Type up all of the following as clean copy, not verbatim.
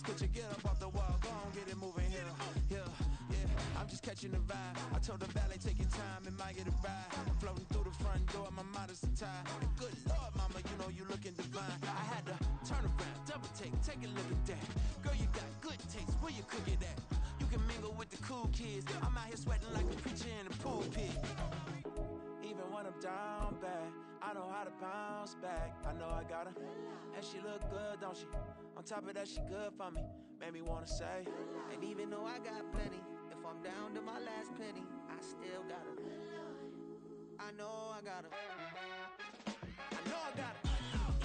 could you get up off the wall? Go on, get it moving here. Yeah, I'm just catching the vibe. I told the valet, take your time, it might get a ride. Floating through the front door, my mind is a tie. And good Lord, mama, you know you looking divine. I had to turn around, double take a look at that. Girl, you got good taste, where you cook it at? You can mingle with the cool kids. I'm out here sweating like a preacher in a pool pit. Even when I'm down bad, I know how to bounce back. I know I got her, and she look good, don't she? On top of that, she good for me. Made me wanna say, and even though I got plenty, if I'm down to my last penny, I still got her. I know I got her. I know I got her.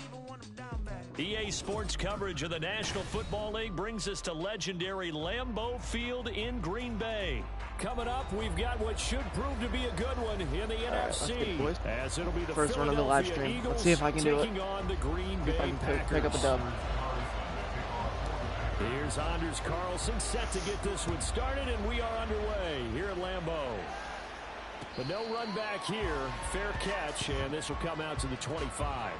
Even when I'm down bad. EA Sports coverage of the National Football League brings us to legendary Lambeau Field in Green Bay. Coming up, we've got what should prove to be a good one in the NFC. As it'll be the first run of the live stream. Eagles Let's see if I can do it. On the Green See if I Bay can Packers. pick up a dub. Here's Anders Carlson set to get this one started, and we are underway here at Lambeau. But no run back here. Fair catch, and this will come out to the 25.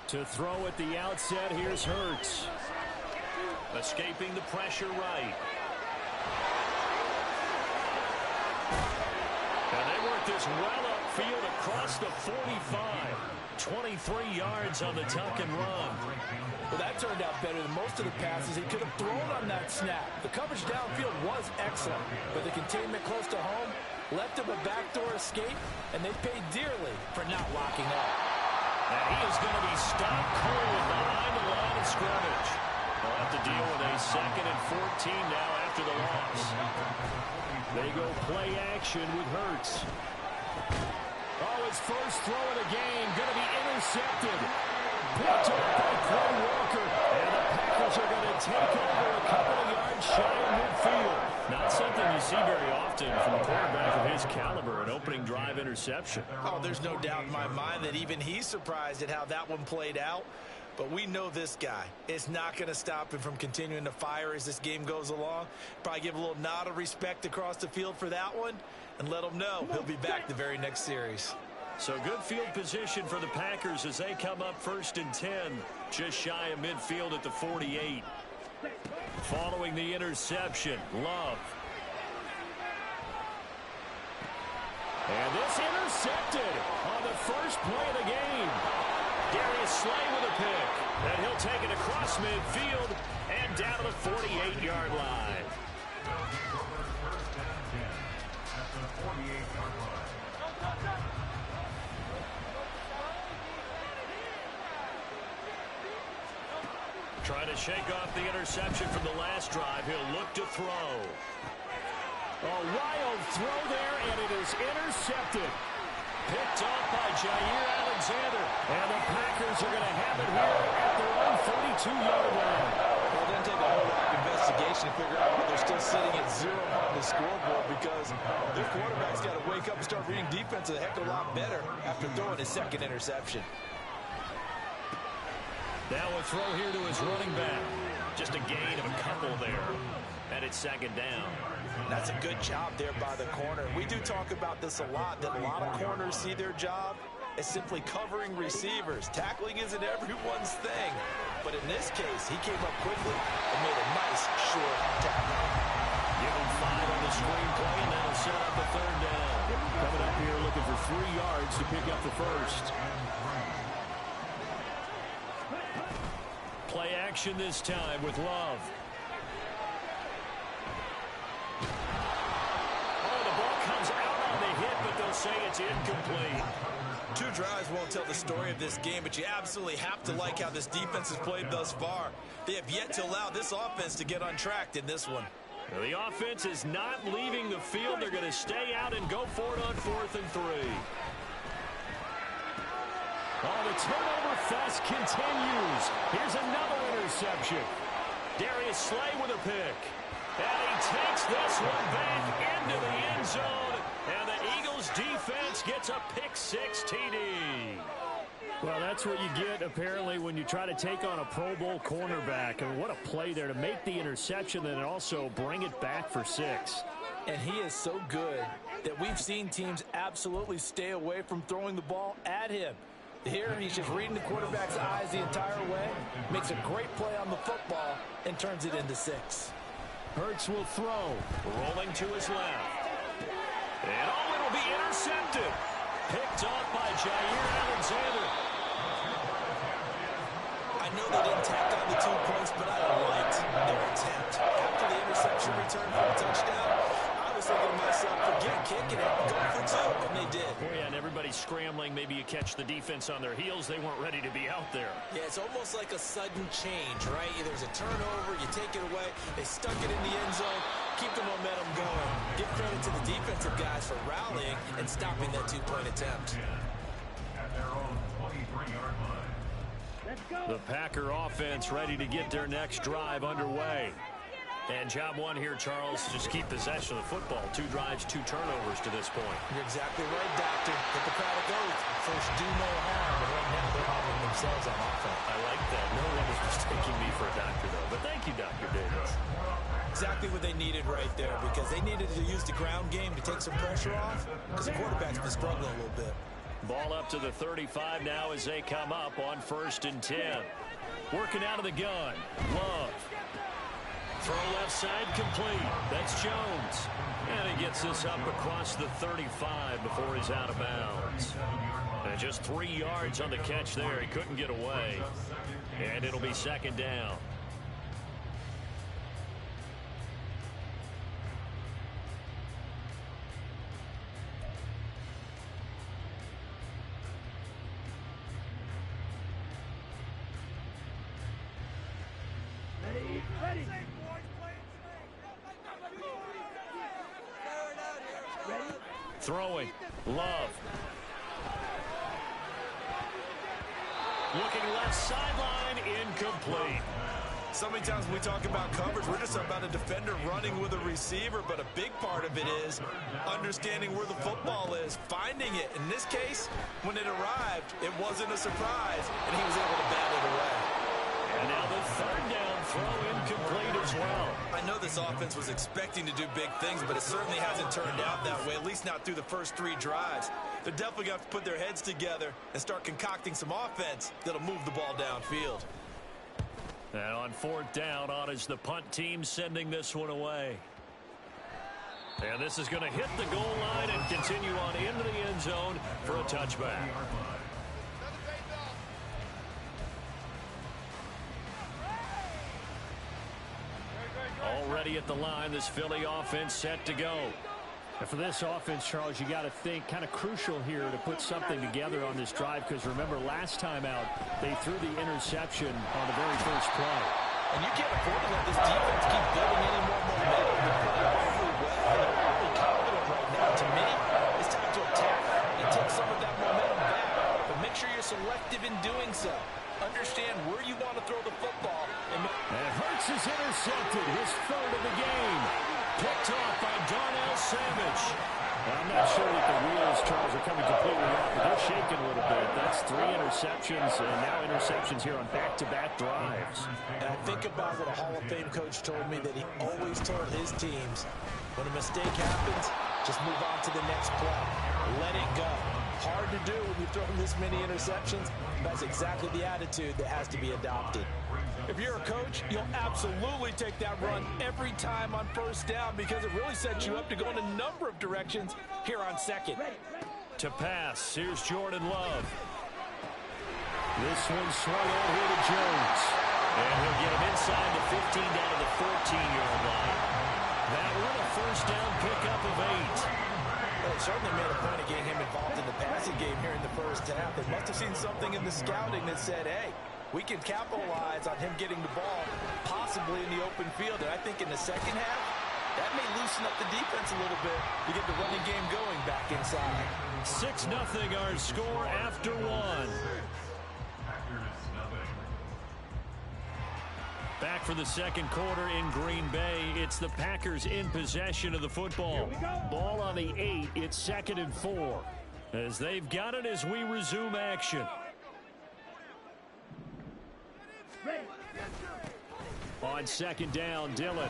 To throw at the outset, here's Hurts. Escaping the pressure right. And they work this well upfield across the 45. 23 yards on the tuck and run. Well, that turned out better than most of the passes he could have thrown on that snap. The coverage downfield was excellent, but the containment close to home left him a backdoor escape, and they paid dearly for not locking up. And he is going to be stopped cold behind the line of scrimmage. They'll have to deal with a 2nd and 14 now after the loss. They go play action with Hurts. Oh, his first throw of the game going to be intercepted. Picked up by Quay Walker. And the Packers are going to take over a couple of yards shy of midfield. Not something you see very often from a quarterback of his caliber, an opening drive interception. Oh, there's no doubt in my mind that even he's surprised at how that one played out. But we know this guy is not going to stop him from continuing to fire as this game goes along. Probably give a little nod of respect across the field for that one and let him know he'll be back the very next series. So good field position for the Packers as they come up 1st and 10, just shy of midfield at the 48. Following the interception, Love. And this intercepted on the first play of the game. Darius Slay with a pick. And he'll take it across midfield and down to the 48-yard line. Trying to shake off the interception from the last drive. He'll look to throw. A wild throw there, and it is intercepted. Picked off by Jair Alexander. And the Packers are going to have it here at their own 42-yard line. Well, it doesn't take a whole lot of investigation to figure out why they're still sitting at 0 on the scoreboard, because their quarterback's got to wake up and start reading defense a heck of a lot better after throwing his 2nd interception. Now a throw here to his running back. Just a gain of a couple there. And it's 2nd down. That's a good job there by the corner. We do talk about this a lot, that a lot of corners see their job as simply covering receivers. Tackling isn't everyone's thing. But in this case, he came up quickly and made a nice, short tackle. Give him 5 on the screenplay, and that'll set up the 3rd down. Coming up here looking for 3 yards to pick up the first. Play action this time with Love. Oh, the ball comes out on the hit, but they'll say it's incomplete. 2 drives won't tell the story of this game, but you absolutely have to like how this defense has played thus far. They have yet to allow this offense to get untracked in this one. Well, the offense is not leaving the field. They're going to stay out and go for it on 4th and 3. Oh, the turnover fest continues. Here's another interception. Darius Slay with a pick. And he takes this one back into the end zone. And the Eagles defense gets a pick 6 TD. Well, that's what you get, apparently, when you try to take on a Pro Bowl cornerback. And what a play there to make the interception and also bring it back for 6. And he is so good that we've seen teams absolutely stay away from throwing the ball at him. Here, he's just reading the quarterback's eyes the entire way, makes a great play on the football, and turns it into 6. Hurts will throw, rolling to his left. And it'll be intercepted. Picked off by Jair Alexander. I know they didn't tack on the 2 points, but I liked their attempt. After the interception return for a touchdown, I was thinking to myself, forget kicking it, go for 2, and they did. Oh, yeah, and everybody's scrambling. Maybe you catch the defense on their heels. They weren't ready to be out there. Yeah, it's almost like a sudden change, right? There's a turnover, you take it away, they stuck it in the end zone, keep the momentum going. Give credit to the defensive guys for rallying and stopping that 2-point attempt. The Packer offense ready to get their next drive underway. And job 1 here, Charles, just keep possession of the football. 2 drives, 2 turnovers to this point. You're exactly right, Doctor. Hippocratic oath. First, do no harm. But right now, they're harming themselves on offense. I like that. No one is mistaking me for a doctor, though. But thank you, Dr. Davis. Exactly what they needed right there, because they needed to use the ground game to take some pressure off, because the quarterback's been struggling a little bit. Ball up to the 35 now as they come up on 1st and 10. Working out of the gun. Love. Throw left side complete. That's Jones. And he gets this up across the 35 before he's out of bounds. And just 3 yards on the catch there. He couldn't get away. And it'll be 2nd down. Throwing. Love. Looking left sideline. Incomplete. So many times when we talk about coverage, we're just about a defender running with a receiver, but a big part of it is understanding where the football is, finding it. In this case, when it arrived, it wasn't a surprise, and he was able to bat it away. And now the 3rd down throw incomplete as well. I know this offense was expecting to do big things, but it certainly hasn't turned out that way, at least not through the first 3 drives. They're definitely going to have to put their heads together and start concocting some offense that'll move the ball downfield. And on 4th down, on is the punt team sending this one away. And this is going to hit the goal line and continue on into the end zone for a touchback. Already at the line, this Philly offense set to go. And for this offense, Charles, you got to think kind of crucial here to put something together on this drive, because remember last time out they threw the interception on the very first play. And you can't afford to let this defense keep building any more momentum. They're playing awfully well. They're awfully confident right now. To me, it's time to attack and take some of that momentum back. But make sure you're selective in doing so. Understand where you want to throw the football. And Hurts is intercepted, his 3rd of the game. Picked off by Darnell Savage. I'm not sure that the wheels, Charles, are coming completely off, but they're shaking a little bit. That's 3 interceptions, and now interceptions here on back-to-back drives. And I think about what a Hall of Fame coach told me, that he always told his teams, when a mistake happens, just move on to the next play. Let it go. Hard to do when you throw this many interceptions. That's exactly the attitude that has to be adopted. If you're a coach, you'll absolutely take that run every time on 1st down, because it really sets you up to go in a number of directions here on 2nd. To pass, here's Jordan Love. This one swung out here to Jones. And he'll get him inside the 15 down to the 14-yard line. That one a 1st down pickup of 8. Well, it certainly made a point of getting him involved in the passing game here in the 1st half. They must have seen something in the scouting that said, hey, we can capitalize on him getting the ball possibly in the open field. And I think in the 2nd half, that may loosen up the defense a little bit to get the running game going back inside. 6-0 our score after 1. Back for the 2nd quarter in Green Bay. It's the Packers in possession of the football. Ball on the 8. It's 2nd and 4. As they've got it as we resume action. On second down, Dillon.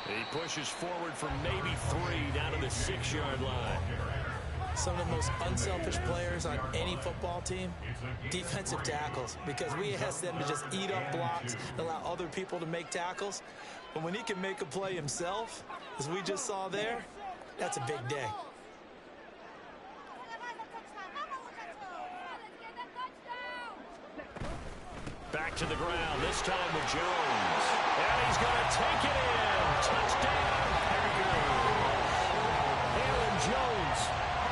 He pushes forward for maybe 3 down to the 6-yard line. Some of the most unselfish players on any football team, defensive tackles, because we ask them to just eat up blocks and allow other people to make tackles. But when he can make a play himself, as we just saw there, that's a big day. Back to the ground, this time with Jones. And he's going to take it in. Touchdown, Packers. Aaron Jones,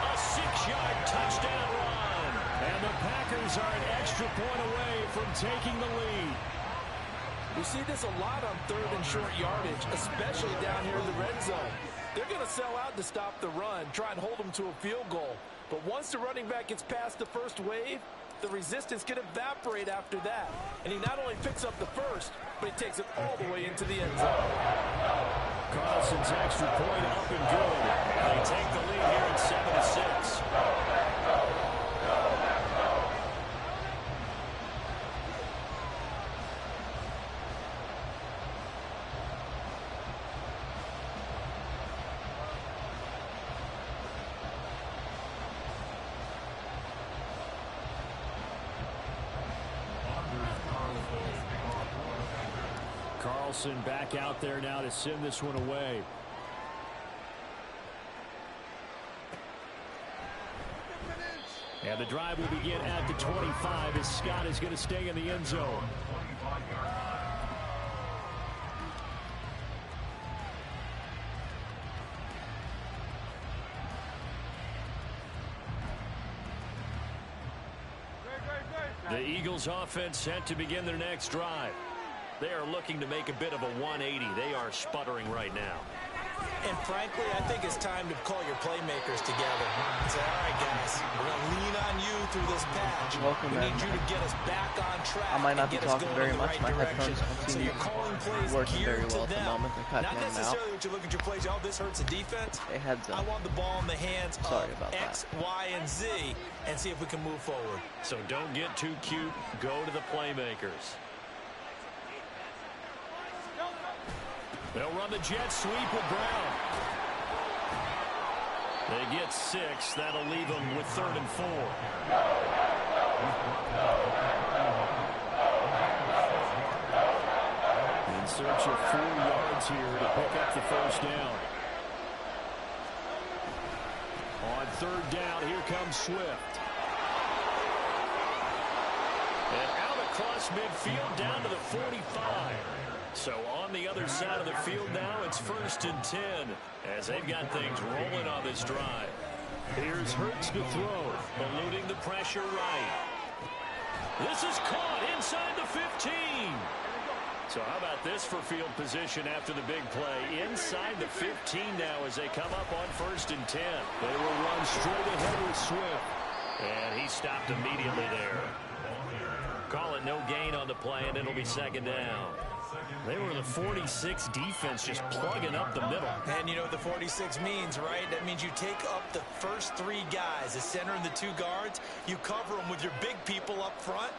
a 6-yard touchdown run. And the Packers are an extra point away from taking the lead. We see this a lot on 3rd and short yardage, especially down here in the red zone. They're going to sell out to stop the run, try and hold them to a field goal. But once the running back gets past the first wave, the resistance can evaporate after that. And he not only picks up the first, but he takes it all the way into the end zone. Carlson's extra point up and good. And they take the lead here at 7-6. Carlson back out there now to send this one away. And the drive will begin at the 25 as Scott is going to stay in the end zone. The Eagles offense set to begin their next drive. They are looking to make a bit of a 180. They are sputtering right now. And frankly, I think it's time to call your playmakers together and say, all right, guys, we're going to lean on you through this patch. We need you to get us back on track. I might not be talking very much. My headphones don't seem to be working very well at the moment. They're cutting in and out. Not necessarily what you look at your plays. Oh, this hurts the defense. Hey, heads up. I want the ball in the hands of X, Y, and Z and see if we can move forward. So don't get too cute. Go to the playmakers. They'll run the jet sweep with Brown. They get 6. That'll leave them with 3rd and 4. In search of 4 yards here to pick up the first down. On 3rd down, here comes Swift. And out across midfield down to the 45. So on the other side of the field now, it's 1st and 10 as they've got things rolling on this drive. Here's Hurts to throw, eluding the pressure right. This is caught inside the 15. So how about this for field position after the big play? Inside the 15 now as they come up on 1st and 10. They will run straight ahead with Swift. And he stopped immediately there. Call it no gain on the play, and it'll be 2nd down. They were the 46 defense just plugging up the middle. And you know what the 46 means, right? That means you take up the first 3 guys, the center and the 2 guards. You cover them with your big people up front.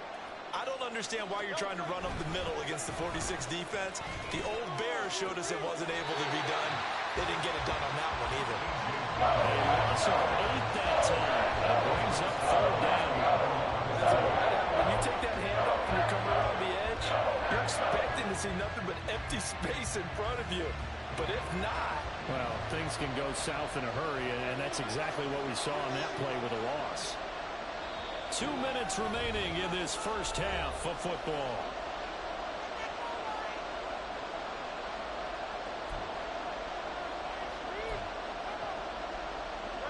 I don't understand why you're trying to run up the middle against the 46 defense. The old Bears showed us it wasn't able to be done. They didn't get it done on that one either. A loss of 8 that time. That brings up 3rd down. That's all right. When you take that handoff and you come around the edge, you're expecting to see nothing but empty space in front of you. But if not... Well, things can go south in a hurry, and that's exactly what we saw on that play with a loss. 2 minutes remaining in this first half of football.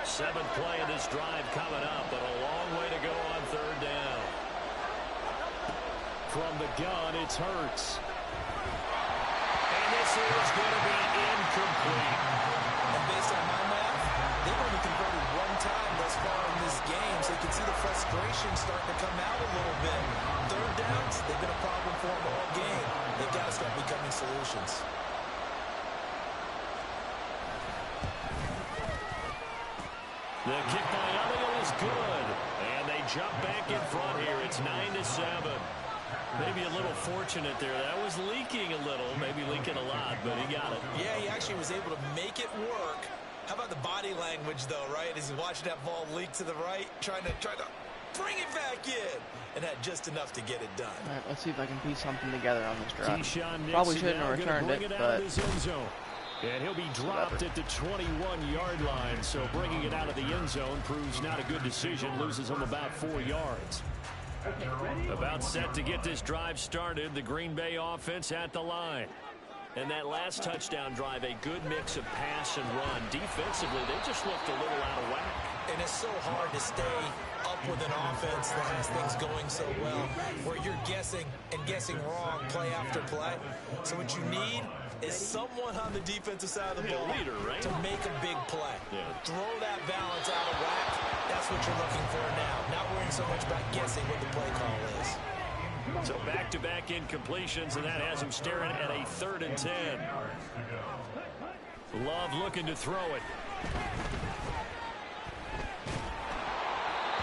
Seventh play of this drive coming up, but a long way to go on 3rd down. From the gun, it's Hurts. And this is going to be incomplete. And based on my math, they've only converted 1 time thus far in this game, so you can see the frustration starting to come out a little bit. 3rd downs, they've been a problem for them all game. They've got to start becoming solutions. The kick by Elliott is good. And they jump back in front here. It's 9-7. Maybe a little fortunate there. That was leaking a little, maybe leaking a lot, but he got it. Yeah, he actually was able to make it work. How about the body language, though, right? As he's watching that ball leak to the right, trying to bring it back in, and had just enough to get it done. All right, let's see if I can piece something together on this drive. Keyshawn Probably shouldn't have returned it, but and he'll be dropped at the 21-yard line, so bringing it out of the end zone proves not a good decision, loses him about 4 yards. About set to get this drive started, the Green Bay offense at the line. And that last touchdown drive, a good mix of pass and run. Defensively, they just looked a little out of whack. And it's so hard to stay up with an offense that has things going so well, where you're guessing and guessing wrong play after play. So what you need is someone on the defensive side of the ball to make a big play. Yeah. Throw that balance out of whack. That's what you're looking for now. Not worrying so much about guessing what the play call is. So back-to-back incompletions, and that has him staring at a 3rd and 10. Love looking to throw it.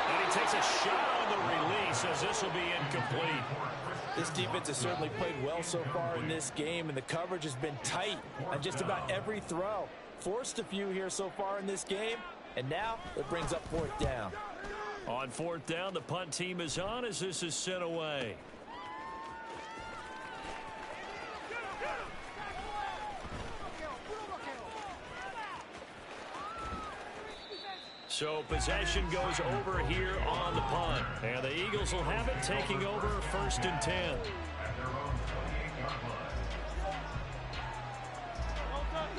And he takes a shot on the release as this will be incomplete. This defense has certainly played well so far in this game, and the coverage has been tight on just about every throw. Forced a few here so far in this game, and now it brings up 4th down. On 4th down, the punt team is on as this is sent away. So possession goes over here on the punt. And the Eagles will have it, taking over 1st and 10.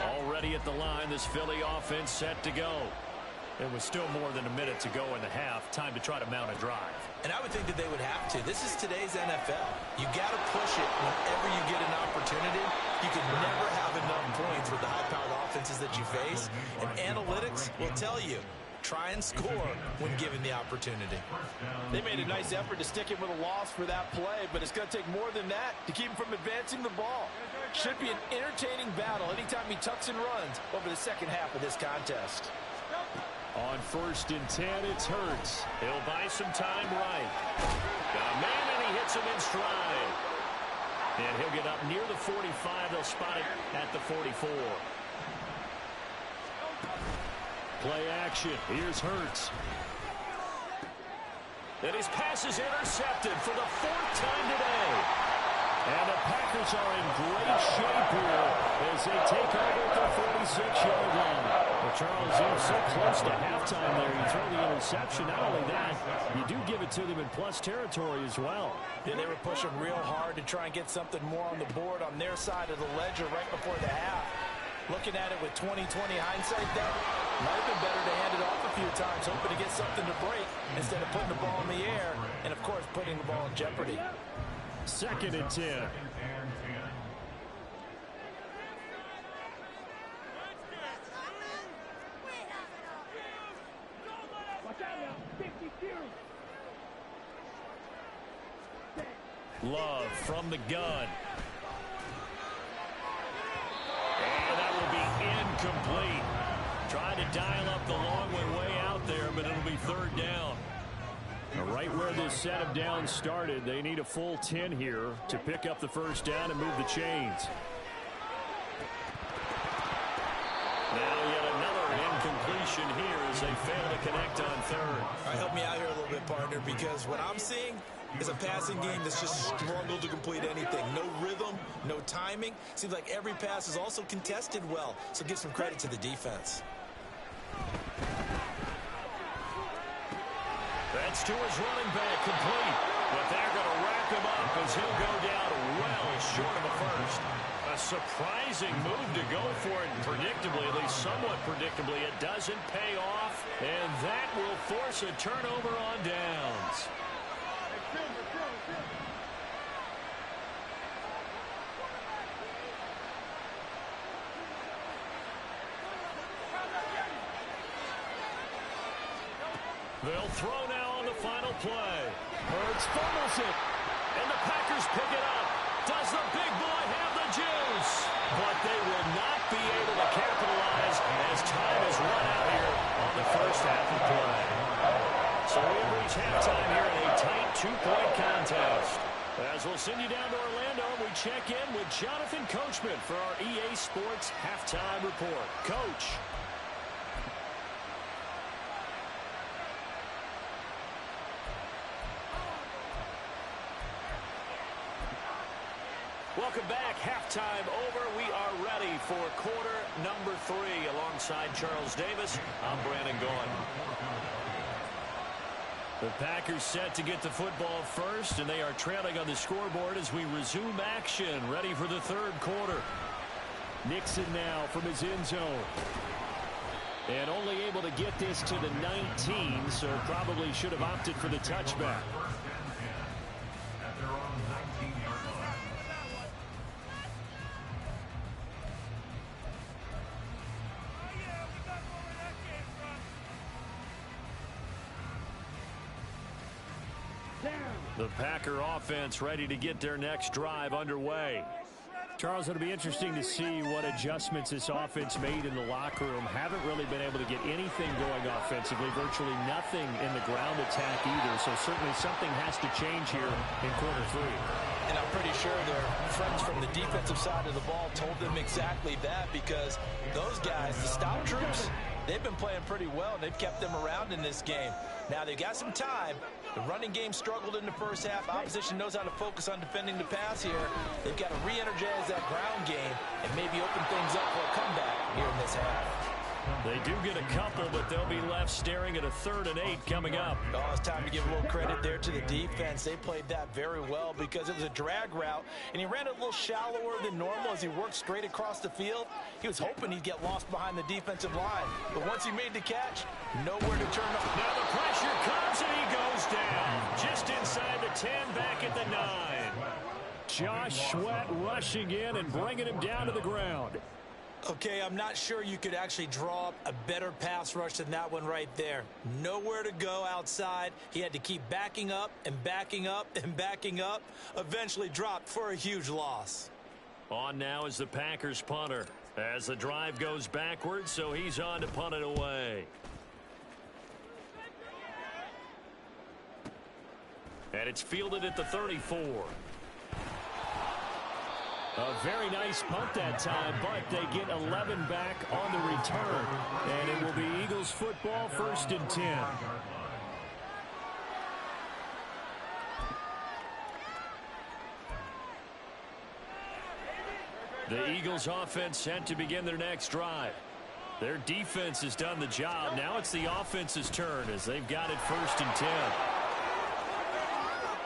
Already at the line, this Philly offense set to go. There was still more than a minute to go in the half. Time to try to mount a drive. And I would think that they would have to. This is today's NFL. You got to push it whenever you get an opportunity. You can never have enough points with the high-powered offenses that you face. And analytics will tell you, try and score when given the opportunity. They made a nice effort to stick him with a loss for that play, but it's going to take more than that to keep him from advancing the ball. Should be an entertaining battle anytime he tucks and runs over the second half of this contest. On 1st and 10, it's Hurts. He'll buy some time right. Got a man, and he hits him in stride. And he'll get up near the 45. They'll spot it at the 44. Play action. Here's Hurts. And his pass is intercepted for the 4th time today. And the Packers are in great shape here as they take over at the 46-yard line. Well, Charles, they're so close to halftime there. You throw the interception. Not only that, you do give it to them in plus territory as well. Yeah, they were pushing real hard to try and get something more on the board on their side of the ledger right before the half. Looking at it with 20/20 hindsight, though, might have been better to hand it off a few times, hoping to get something to break instead of putting the ball in the air and, of course, putting the ball in jeopardy. 2nd and 10. Love from the gun. And that will be incomplete. Trying to dial up the long way out there, but it'll be 3rd down. Right where this set of downs started, they need a full 10 here to pick up the 1st down and move the chains. Now yet another incompletion here as they fail to connect on 3rd. All right, help me out here a little bit, partner, because what I'm seeing is a passing game that's just struggled to complete anything. No rhythm, no timing. Seems like every pass is also contested well, so give some credit to the defense. That's to his running back, complete. But they're going to wrap him up as he'll go down well short of the 1st. A surprising move to go for it, and predictably, at least somewhat predictably, it doesn't pay off, and that will force a turnover on downs. They'll throw now on the final play. Hurts fumbles it, and the Packers pick it up. Does the big boy have the juice? But they will not be able to capitalize as time is run out here on the 1st half of play. So we reach halftime here in a tight 2-point contest. As we'll send you down to Orlando, and we check in with Jonathan Coachman for our EA Sports Halftime Report. Coach. Welcome back. Halftime over. We are ready for quarter number 3. Alongside Charles Davis, I'm Brandon Gaughan. The Packers set to get the football first, and they are trailing on the scoreboard as we resume action, ready for the third quarter. Nixon now from his end zone. And only able to get this to the 19, so probably should have opted for the touchback. The Packer offense ready to get their next drive underway. Charles, it'll be interesting to see what adjustments this offense made in the locker room. Haven't really been able to get anything going offensively, virtually nothing in the ground attack either. So certainly something has to change here in quarter 3. And I'm pretty sure their friends from the defensive side of the ball told them exactly that, because those guys, the stop troops, they've been playing pretty well. They've kept them around in this game. Now they've got some time. The running game struggled in the first half. Opposition knows how to focus on defending the pass here. They've got to re-energize that ground game and maybe open things up for a comeback here in this half. They do get a couple, but they'll be left staring at a 3rd and 8 coming up. Oh, it's time to give a little credit there to the defense. They played that very well because it was a drag route, and he ran it a little shallower than normal as he worked straight across the field. He was hoping he'd get lost behind the defensive line, but once he made the catch, nowhere to turn up. Now the pressure comes, and he goes down. Just inside the 10, back at the 9. Josh Sweat rushing in and bringing him down to the ground. Okay, I'm not sure you could actually draw up a better pass rush than that one right there. Nowhere to go outside. He had to keep backing up and backing up and backing up. Eventually dropped for a huge loss. On now is the Packers punter as the drive goes backwards, so he's on to punt it away. And it's fielded at the 34. A very nice punt that time, but they get 11 back on the return. And it will be Eagles football, 1st and 10. The Eagles offense set to begin their next drive. Their defense has done the job. Now it's the offense's turn as they've got it 1st and 10.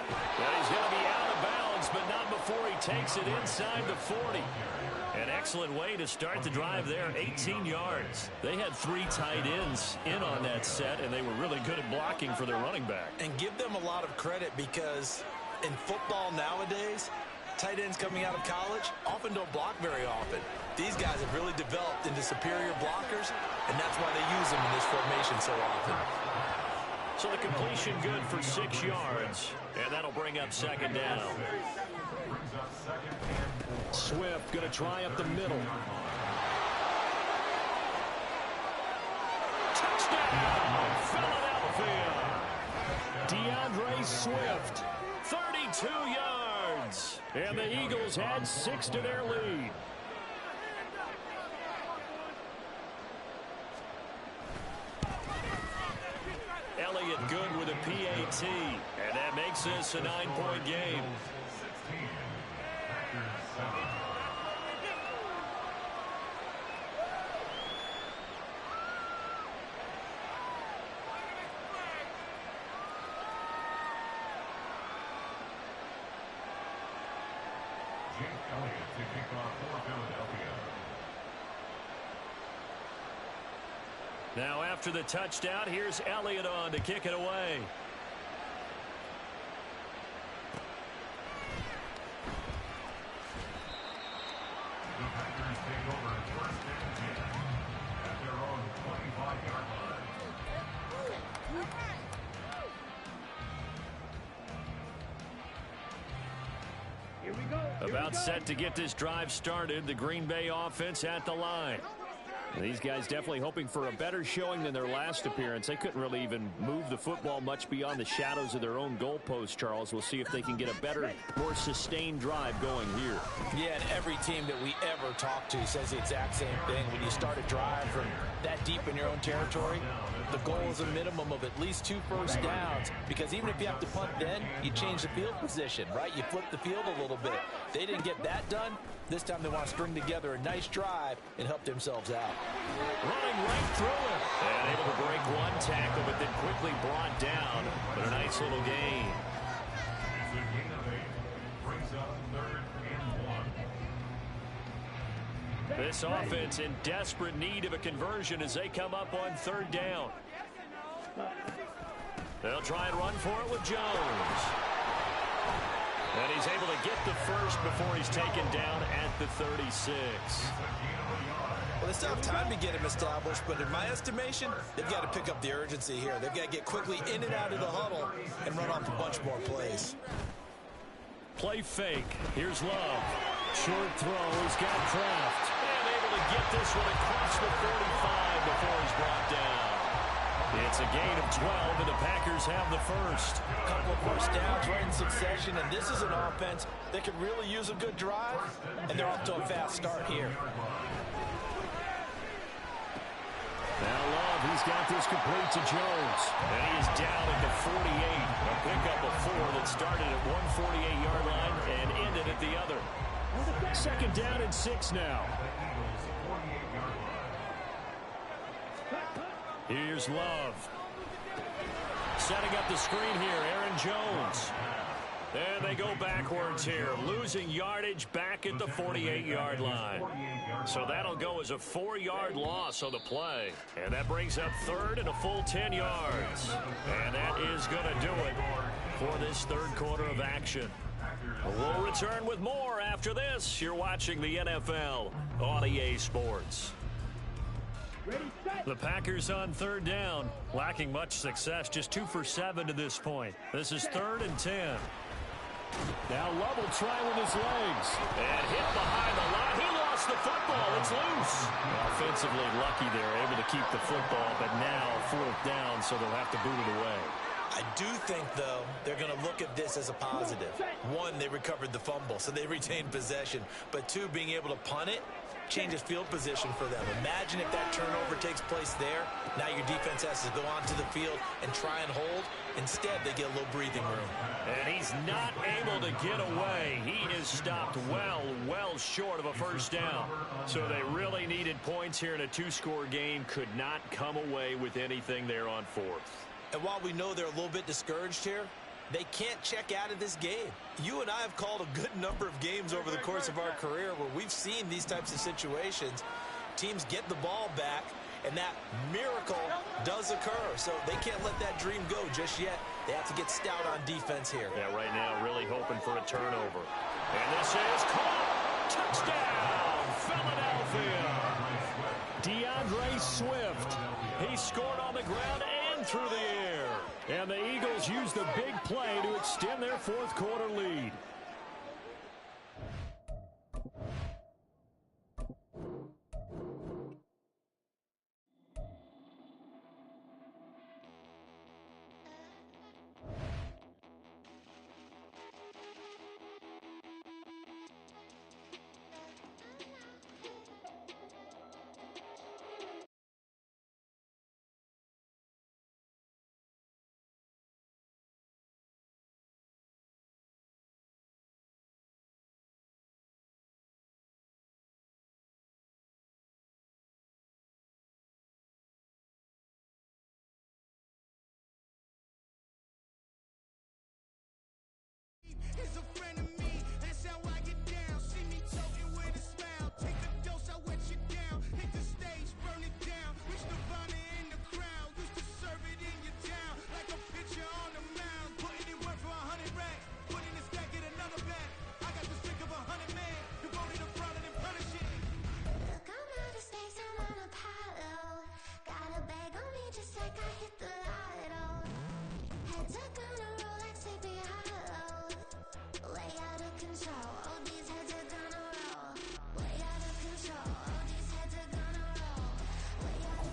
Well, he's going to be out of bounds, but not before he takes it inside the 40. An excellent way to start the drive there, 18 yards. They had 3 tight ends in on that set, and they were really good at blocking for their running back. And give them a lot of credit, because in football nowadays, tight ends coming out of college often don't block very often. These guys have really developed into superior blockers, and that's why they use them in this formation so often. So the completion good for 6 yards, and that'll bring up 2nd down. Swift going to try up the middle. Touchdown, Philadelphia. DeAndre Swift, 32 yards. And the Eagles add 6 to their lead. Elliott good with a PAT, and that makes this a 9-point game. Now after the touchdown, here's Elliott on to kick it away. About set to get this drive started. The Green Bay offense at the line. These guys definitely hoping for a better showing than their last appearance. They couldn't really even move the football much beyond the shadows of their own goalpost, Charles. We'll see if they can get a better, more sustained drive going here. Yeah, and every team that we ever talk to says the exact same thing. When you start a drive from that deep in your own territory, the goal is a minimum of at least 2 first downs, because even if you have to punt then, you change the field position, right? You flip the field a little bit. They didn't get that done. This time they want to string together a nice drive and help themselves out. Running right through him. And able to break one tackle, but then quickly brought down. But a nice little gain. This offense in desperate need of a conversion as they come up on 3rd down. They'll try and run for it with Jones. And he's able to get the first before he's taken down at the 36. Well, they still have time to get him established, but in my estimation, they've got to pick up the urgency here. They've got to get quickly in and out of the huddle and run off a bunch more plays. Play fake. Here's Love. Short throw. He's got Kraft. And able to get this one across the 45 before he's brought down. It's a gain of 12, and the Packers have the first. A couple of first downs right in succession, and this is an offense that could really use a good drive, and they're off to a fast start here. Now Love, he's got this complete to Jones. And he is down at the 48. A pickup of 4 that started at one 48-yard line and ended at the other. 2nd down and 6 now. Here's Love. Setting up the screen here, Aaron Jones. And they go backwards here, losing yardage back at the 48-yard line. So that'll go as a 4-yard loss on the play. And that brings up 3rd and a full 10 yards. And that is going to do it for this 3rd quarter of action. We'll return with more after this. You're watching the NFL on EA Sports. The Packers on 3rd down, lacking much success, just 2 for 7 to this point. This is 3rd and 10. Now Love will try with his legs. And hit behind the line. He lost the football. It's loose. Offensively lucky there, able to keep the football, but now 4th down, so they'll have to boot it away. I do think, though, they're going to look at this as a positive. 1, they recovered the fumble, so they retained possession. But 2, being able to punt it changes field position for them. Imagine if that turnover takes place there. Now your defense has to go onto the field and try and hold. Instead, they get a little breathing room. And he's not able to get away. He is stopped well short of a first down. So they really needed points here in a 2-score game. Could not come away with anything there on 4th. And while we know they're a little bit discouraged here, they can't check out of this game. You and I have called a good number of games over the course of our career where we've seen these types of situations. Teams get the ball back, and that miracle does occur. So they can't let that dream go just yet. They have to get stout on defense here. Yeah, right now really hoping for a turnover. And this is caught. Touchdown, Philadelphia. DeAndre Swift. He scored on the ground and through the air. And the Eagles use the big play to extend their 4th quarter lead.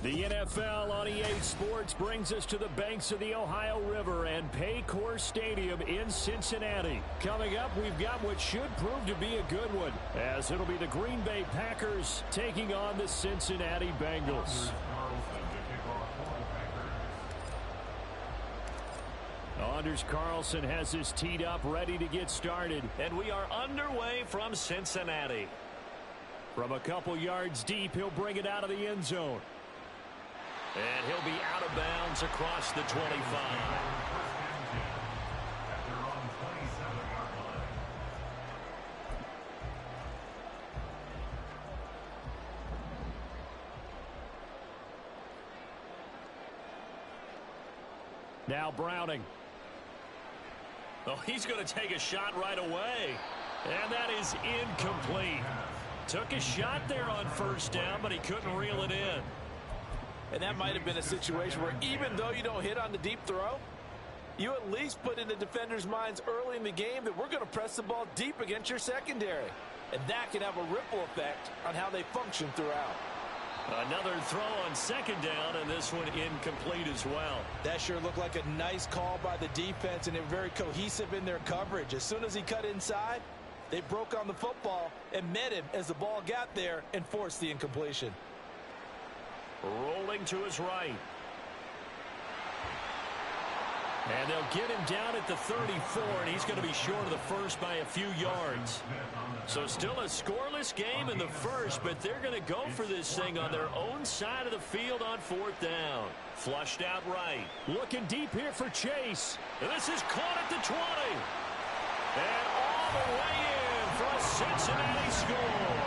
The NFL on EA Sports brings us to the banks of the Ohio River and Paycor Stadium in Cincinnati. Coming up, we've got what should prove to be a good one, as it'll be the Green Bay Packers taking on the Cincinnati Bengals. Anders Carlson has his teed up, ready to get started. And we are underway from Cincinnati. From a couple yards deep, he'll bring it out of the end zone. And he'll be out of bounds across the 25. Now Browning. Oh, he's going to take a shot right away. And that is incomplete. Took a shot there on first down, but he couldn't reel it in. And that might have been a situation where even though you don't hit on the deep throw, you at least put in the defender's minds early in the game that we're going to press the ball deep against your secondary. And that can have a ripple effect on how they function throughout. Another throw on second down, and this one incomplete as well. That sure looked like a nice call by the defense, and they're very cohesive in their coverage. As soon as he cut inside, they broke on the football and met him as the ball got there and forced the incompletion. Rolling to his right. And they'll get him down at the 34, and he's going to be short of the first by a few yards. So still a scoreless game in the first, but they're going to go for this thing on their own side of the field on fourth down. Flushed out right. Looking deep here for Chase. This is caught at the 20. And all the way in for a Cincinnati score.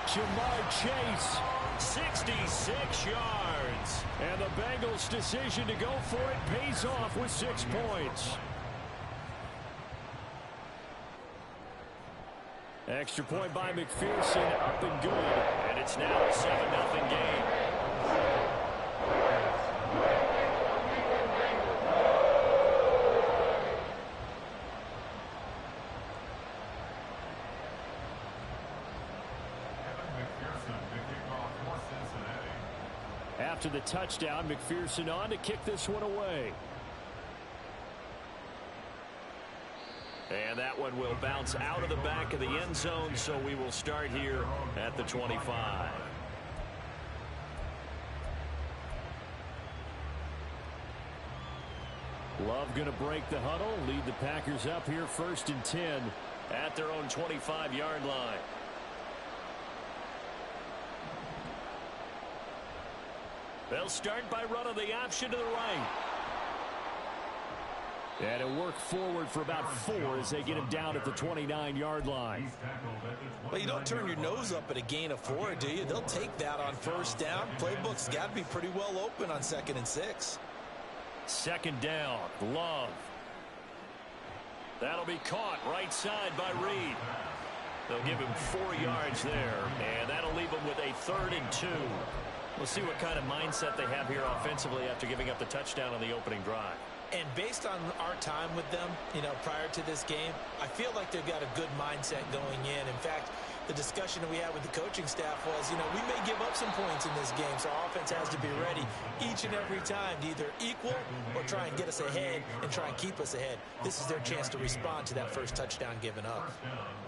Jamar Chase. 66 yards. And the Bengals' decision to go for it pays off with 6 points. Extra point by McPherson, up and good. And it's now a 7-0 game. After the touchdown, McPherson on to kick this one away. And that one will bounce out of the back of the end zone, so we will start here at the 25. Love going to break the huddle, lead the Packers up here 1st and 10 at their own 25-yard line. They'll start by running the option to the right. And it'll work forward for about 4 as they get him down at the 29-yard line. Well, you don't turn your nose up at a gain of 4, do you? They'll take that on first down. Playbook's got to be pretty well open on 2nd and 6. Second down, Love. That'll be caught right side by Reed. They'll give him 4 yards there, and that'll leave him with a 3rd and 2. We'll see what kind of mindset they have here offensively after giving up the touchdown on the opening drive. And based on our time with them, prior to this game, I feel like they've got a good mindset going in. In fact, the discussion that we had with the coaching staff was, we may give up some points in this game, so our offense has to be ready each and every time to either equal or try and get us ahead and try and keep us ahead. This is their chance to respond to that first touchdown given up.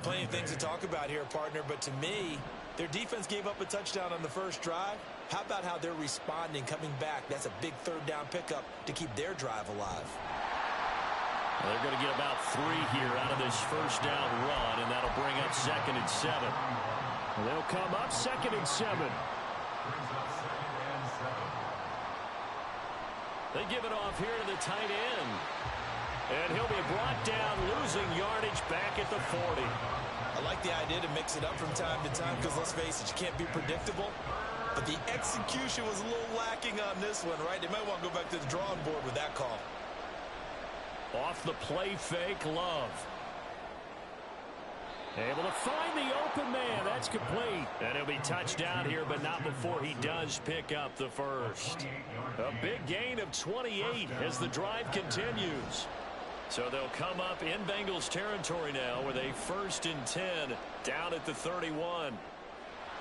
Plenty of things to talk about here, partner, but to me, their defense gave up a touchdown on the first drive. How about how they're responding, coming back? That's a big 3rd down pickup to keep their drive alive. Well, they're going to get about 3 here out of this first down run, and that'll bring up 2nd and 7. They'll come up 2nd and 7. They give it off here to the tight end. And he'll be brought down, losing yardage back at the 40. I like the idea to mix it up from time to time because, let's face it, you can't be predictable. But the execution was a little lacking on this one, right? They might want to go back to the drawing board with that call. Off the play fake, Love. Able to find the open man. That's complete. And he'll be touched down here, but not before he does pick up the first. A big gain of 28 as the drive continues. So they'll come up in Bengals territory now with a 1st and 10 down at the 31.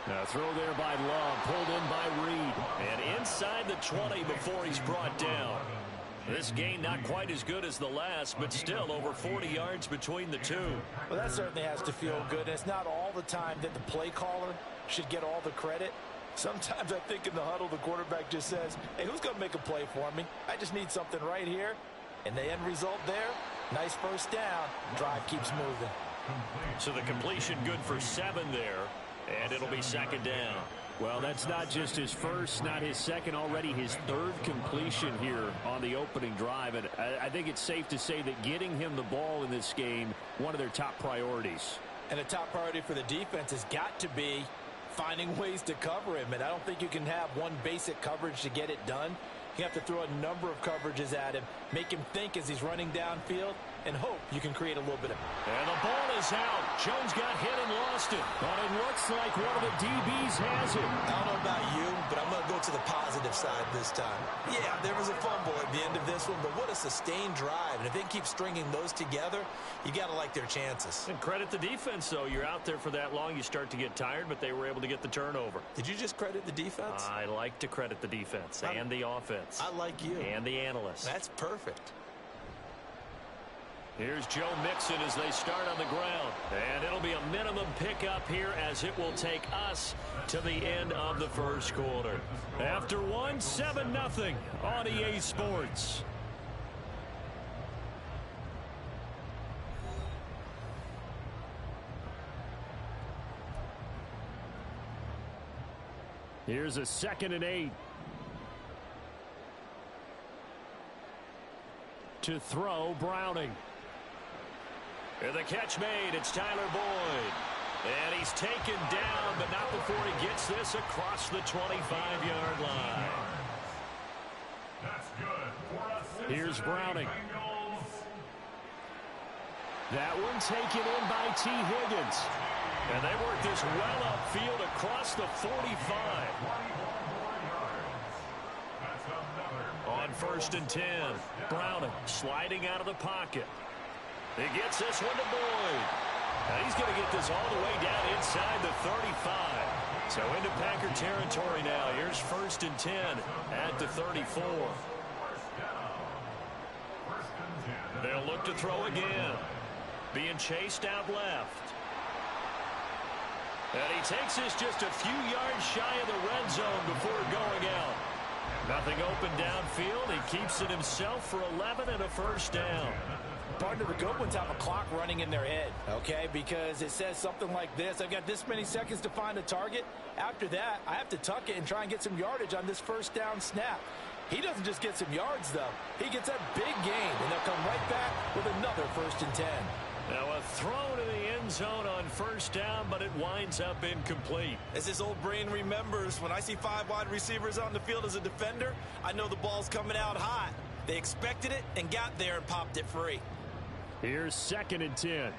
A throw there by Love, pulled in by Reed. And inside the 20 before he's brought down. This gain not quite as good as the last, but still over 40 yards between the two. Well, that certainly has to feel good. And it's not all the time that the play caller should get all the credit. Sometimes I think in the huddle, the quarterback just says, hey, who's going to make a play for me? I just need something right here. And the end result there, nice first down. Drive keeps moving. So the completion good for 7 there, and it'll be second down. Well, that's not just his first, not his second, already his 3rd completion here on the opening drive. And I think it's safe to say that getting him the ball in this game, one of their top priorities. And a top priority for the defense has got to be finding ways to cover him. And I don't think you can have one basic coverage to get it done. You have to throw a number of coverages at him, make him think as he's running downfield, and hope you can create a little bit of... And the ball is out. Jones got hit and lost it. But it looks like one of the DBs has it. I don't know about you, but I'm going to go to the positive side this time. Yeah, there was a fumble at the end of this one, but what a sustained drive. And if they keep stringing those together, you got to like their chances. And credit the defense, though. You're out there for that long, you start to get tired, but they were able to get the turnover. Did you just credit the defense? I like to credit the defense and the offense. I like you. And the analysts. That's perfect. Here's Joe Mixon as they start on the ground. And it'll be a minimum pickup here as it will take us to the end of the first quarter. After 7-0 on EA Sports. Here's a 2nd and 8. To throw, Browning. And the catch made. It's Tyler Boyd. And he's taken down, but not before he gets this across the 25-yard line. Here's Browning. That one taken in by T. Higgins. And they work this well upfield across the 45. On 1st and 10, Browning sliding out of the pocket. He gets this one to Boyd. Now he's going to get this all the way down inside the 35. So into Packer territory now. Here's 1st and 10 at the 34. They'll look to throw again. Being chased out left. And he takes this just a few yards shy of the red zone before going out. Nothing open downfield. He keeps it himself for 11 and a first down. Partner, the good ones have a clock running in their head, okay? Because it says something like this. I've got this many seconds to find a target. After that, I have to tuck it and try and get some yardage on this first down snap. He doesn't just get some yards, though. He gets a big gain, and they'll come right back with another 1st and 10. Now a throw to the end zone on 1st down, but it winds up incomplete. As this old brain remembers, when I see 5 wide receivers on the field as a defender, I know the ball's coming out hot. They expected it and got there and popped it free. Here's 2nd and 10.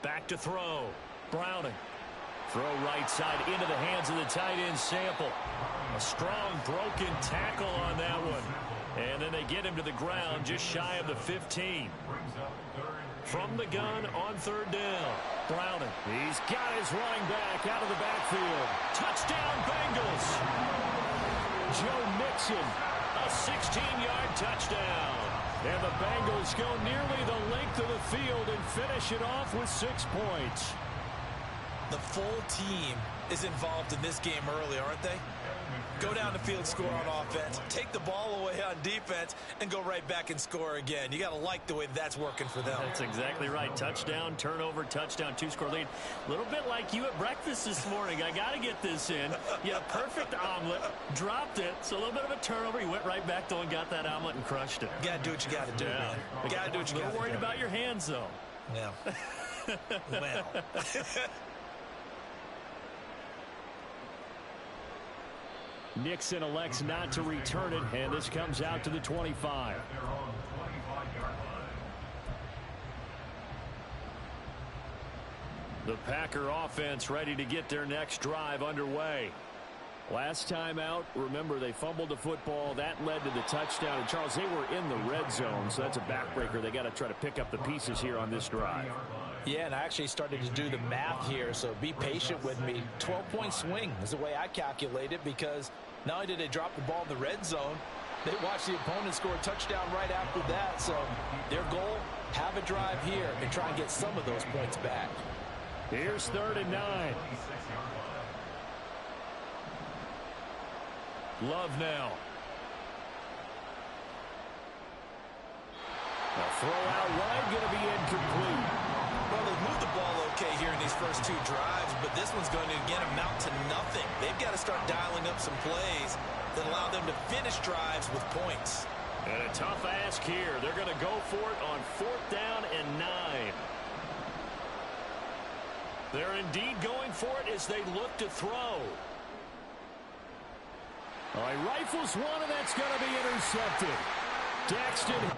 Back to throw. Browning. Throw right side into the hands of the tight end Sample. A strong broken tackle on that one. And then they get him to the ground just shy of the 15. From the gun on 3rd down. Browning. He's got his running back out of the backfield. Touchdown Bengals. Joe Mixon. A 16-yard touchdown. And the Bengals go nearly the length of the field and finish it off with 6 points. The full team is involved in this game early, aren't they? Go down the field, score on offense, take the ball away on defense, and go right back and score again. You got to like the way that's working for them. That's exactly right. Touchdown, turnover, touchdown, 2-score lead. A little bit like you at breakfast this morning. I got to get this in. Yeah, perfect omelet. Dropped it. So a little bit of a turnover. You went right back, though, and got that omelet and crushed it. You got to do what you got to do, man. You got to do what you got to do. A little worried about your hands, though. Yeah. Well. Nixon elects not to return it, and this comes out to the 25. The Packer offense ready to get their next drive underway. Last time out, remember, they fumbled the football. That led to the touchdown. And, Charles, they were in the red zone, so that's a backbreaker. They got to try to pick up the pieces here on this drive. Yeah, and I actually started to do the math here, so be patient with me. 12-point swing is the way I calculate it, because not only did they drop the ball in the red zone, they watched the opponent score a touchdown right after that. So their goal, have a drive here and try and get some of those points back. Here's 3rd and 9. Love now. The throw out wide, going to be incomplete. Well, they've moved the ball okay here in these first 2 drives, but this one's going to, again, amount to nothing. They've got to start dialing up some plays that allow them to finish drives with points. And a tough ask here. They're going to go for it on 4th down and 9. They're indeed going for it as they look to throw. All right, rifles one, and that's going to be intercepted. Daxton.